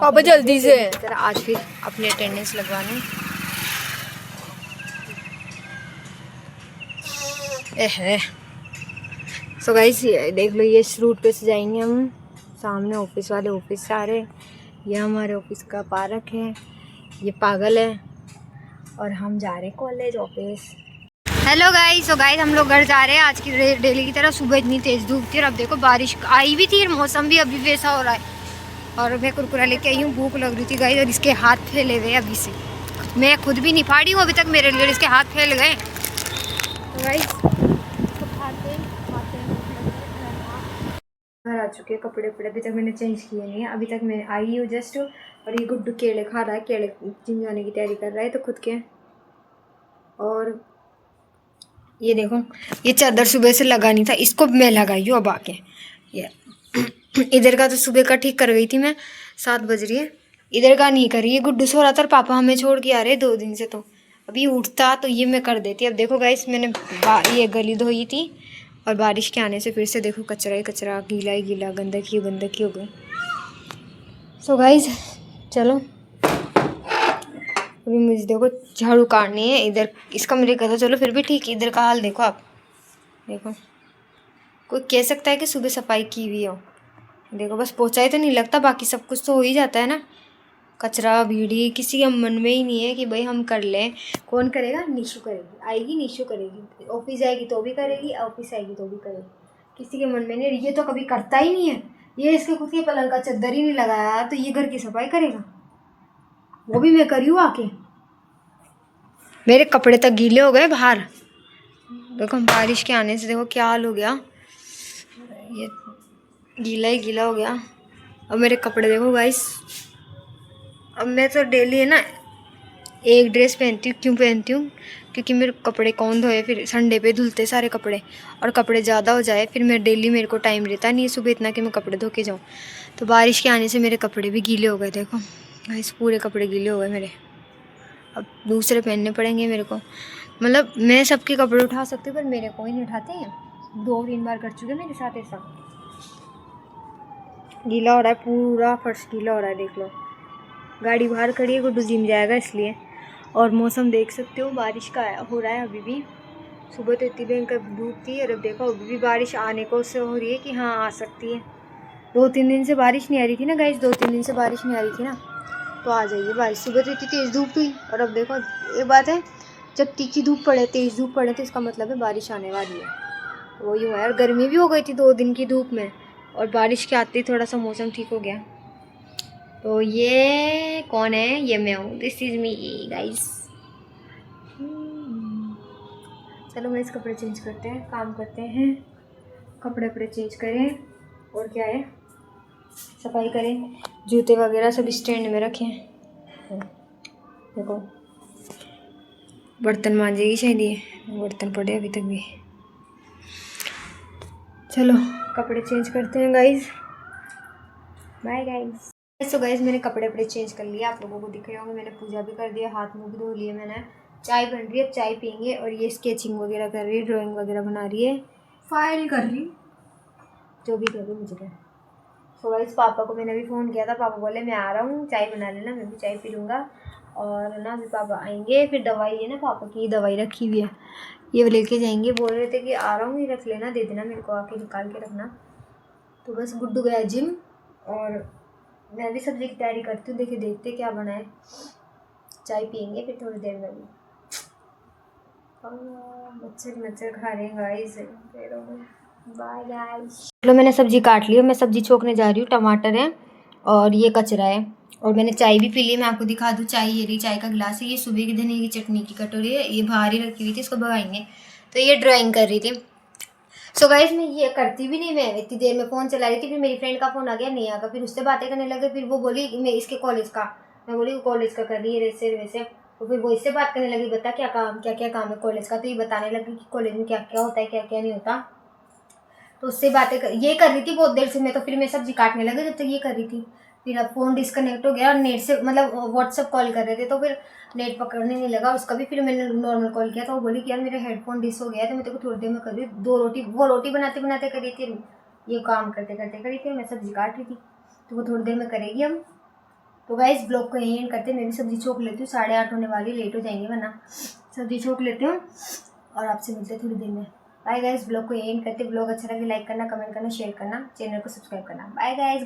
पापा जल्दी से आज फिर अपनी अटेंडेंस लगवाने। सो गाइस देख लो, ये इस रूट पे से जाएंगे हम। सामने ऑफिस वाले ऑफिस से आ रहे। ये हमारे ऑफिस का पार्क है। ये पागल है और हम जा रहे हैं college office. Hello guys, so guys हम लोग घर जा रहे हैं। आज की डेली की तरह सुबह इतनी तेज़ धूप थी और अब देखो बारिश आई भी थी और मौसम भी अभी वैसा हो रहा है। और मैं कुरकुरा लेके आई हूँ, भूख लग रही थी गाइस। और इसके हाथ फैले हुए अभी से, मैं खुद भी नहीं फाड़ी हूँ अभी तक मेरे लिए, इसके हाथ फैल गए। तो गाइस घर आ चुके हैं। कपड़े अभी तक मैंने चेंज किए नहीं है। अभी तक मैं आई हूँ जस्ट। और ये गुड्डू केले खा रहा है, केले जिम जाने की तैयारी कर रहा है तो खुद के। और ये देखो, ये चादर सुबह से लगा नहीं था, इसको मैं लगाई हूँ अब आके। ये इधर का तो सुबह का ठीक कर गई थी मैं, 7 बज रही है। इधर का नहीं करी। ये गुड्डू सो रहा था और पापा हमें छोड़ के आ रहे 2 दिन से, तो अभी उठता तो ये मैं कर देती। अब देखो गाइस, मैंने ये गली धोई थी और बारिश के आने से फिर से देखो कचरा ही कचरा, गीला ही गीला, गंदगी हो गई। सो गाइस चलो, अभी मुझे देखो झाड़ू काटनी है इधर। इसका मेरे कहता चलो फिर भी ठीक है। इधर का हाल देखो आप, देखो कोई कह सकता है कि सुबह सफाई की हुई हो? देखो बस पोछा ही तो नहीं लगता, बाकी सब कुछ तो हो ही जाता है ना। कचरा भीड़ी किसी के मन में ही नहीं है कि भाई हम कर लें। कौन करेगा? निशु करेगी, आएगी निशु करेगी। ऑफिस जाएगी तो भी करेगी, ऑफिस आएगी तो भी करेगी। किसी के मन में नहीं। ये तो कभी करता ही नहीं है। ये इसके खुद के पलंग का चद्दर ही नहीं लगाया तो ये घर की सफाई करेगा? वो भी मैं करी हूँ आके। मेरे कपड़े तक गीले हो गए बाहर। देखो बारिश के आने से देखो क्या हाल हो गया, ये गीला ही गीला हो गया। अब मेरे कपड़े देखो गाइस। अब मैं तो डेली है ना एक ड्रेस पहनती हूँ। क्यों पहनती हूँ? क्योंकि मेरे कपड़े कौन धोए, फिर संडे पे धुलते सारे कपड़े। और कपड़े ज़्यादा हो जाए फिर मैं डेली, मेरे को टाइम रहता नहीं है सुबह इतना कि मैं कपड़े धो के जाऊँ। तो बारिश के आने से मेरे कपड़े भी गीले हो गए। देखो गाइस, पूरे कपड़े गीले हो गए मेरे। अब दूसरे पहनने पड़ेंगे मेरे को। मतलब मैं सबके कपड़े उठा सकती हूँ पर मेरे को ही नहीं उठाते हैं। 2-3 बार कर चुके मेरे साथ ऐसा। गीला हो रहा है, पूरा फर्श गीला हो रहा है। देख लो, गाड़ी बाहर खड़ी है, गुड्डू जिम जाएगा इसलिए। और मौसम देख सकते हो बारिश का हो रहा है अभी भी। सुबह तो इतनी भयंकर धूप थी और अब देखो अभी भी बारिश आने को से हो रही है कि हाँ आ सकती है। 2-3 दिन से बारिश नहीं आ रही थी ना गाइस, 2-3 दिन से बारिश नहीं आ रही थी ना, तो आ जाइए बारिश। सुबह तो इतनी तेज़ धूप थी और अब देखो, एक बात है, जब तीखी धूप पड़े, तेज़ धूप पड़े तो इसका मतलब है बारिश आने वाली है। वो यूँ है। और गर्मी भी हो गई थी 2 दिन की धूप में, और बारिश के आते ही थोड़ा सा मौसम ठीक हो गया। तो ये कौन है? ये मैं हूँ, दिस इज़ मी गाइस। चलो मैं इस कपड़े चेंज करते हैं, काम करते हैं, कपड़े चेंज करें और क्या है, सफाई करें, जूते वगैरह सब स्टैंड में रखें। देखो बर्तन मांजेगी शायद, ये बर्तन पड़े अभी तक भी। चलो कपड़े चेंज करते हैं गाइस, बाय गाइस। तो गाइस मैंने कपड़े चेंज कर लिए, आप लोगों को दिख रहे होंगे। मैंने पूजा भी कर दिया, हाथ मुँह भी धो लिए मैंने। चाय बन रही है, अब चाय पियेंगे। और ये स्केचिंग वगैरह कर रही है, ड्राइंग वगैरह बना रही है, फाइल कर रही, जो भी कर रही मुझे क्या। तो गाइस पापा को मैंने अभी फ़ोन किया था, पापा बोले मैं आ रहा हूँ, चाय बना लेना, मैं भी चाय पी लूँगा। और ना अभी पापा आएंगे, फिर दवाई है ना, पापा की दवाई रखी हुई है, ये लेके जाएंगे। बोल रहे थे कि आ रहा हूँ, ये रख लेना, दे देना मेरे को, आके निकाल के रखना। तो बस गुड्डू गया जिम और मैं भी सब्जी की तैयारी करती हूँ। देखिए देखते क्या बनाए, चाय पियेंगे फिर थोड़ी देर में भी। मच्छर खा रहे हैं गाइस। Bye guys. चलो मैंने सब्जी काट ली, मैं सब्जी छोकने जा रही हूँ। टमाटर है और ये कचरा है, और मैंने चाय भी पी ली। मैं आपको दिखा दूँ चाय, ये रही चाय का गिलास है। ये सुबह की धनिया की चटनी की कटोरी है, ये बाहर ही रखी हुई थी, इसको भगाएंगे। तो ये ड्राइंग कर रही थी। सो गाइस मैं ये करती भी नहीं, मैं इतनी देर में फ़ोन चला रही थी, फिर मेरी फ्रेंड का फ़ोन आ गया नेहा का, फिर उससे बातें करने लगे। फिर वो बोली मैं इसके कॉलेज का, मैं बोली कॉलेज का कर रही है वैसे वैसे। तो फिर वो इससे बात करने लगी, बता क्या क्या काम है कॉलेज का। तो ये बताने लगी कि कॉलेज में क्या क्या होता है, क्या क्या नहीं होता। तो उससे ये कर रही थी बहुत देर से मैं। तो फिर मैं सब्जी काटने लगी जब तक ये कर रही थी। फिर अब फ़ोन डिस्कनेक्ट हो गया और नेट से, मतलब व्हाट्सअप कॉल कर रहे थे तो फिर नेट पकड़ने नहीं लगा उसका भी। फिर मैंने नॉर्मल कॉल किया तो वो बोली कि यार मेरा हेडफोन डिस हो गया है, तो मैं तेरे को थोड़ी देर में कर रही हूँ। 2 रोटी, वो रोटी बनाते बनाते करी थी, ये काम करते करते करी थी। मैं सब्जी काट रही थी, तो वो थोड़ी देर में करेगी अब। तो गाइस ब्लॉग को यहीं एंड करते, मैं भी सब्जी छोक लेती हूँ, 8:30 होने वाली, लेट हो जाएंगे वरना। सब्जी छोक लेती हूँ और आपसे मिलते हैं थोड़ी देर में। बाय गाइस, ब्लॉग को यहीं एंड करते। ब्लॉग अच्छा लगे लाइक करना, कमेंट करना, शेयर करना, चैनल को सब्सक्राइब करना। Bye guys.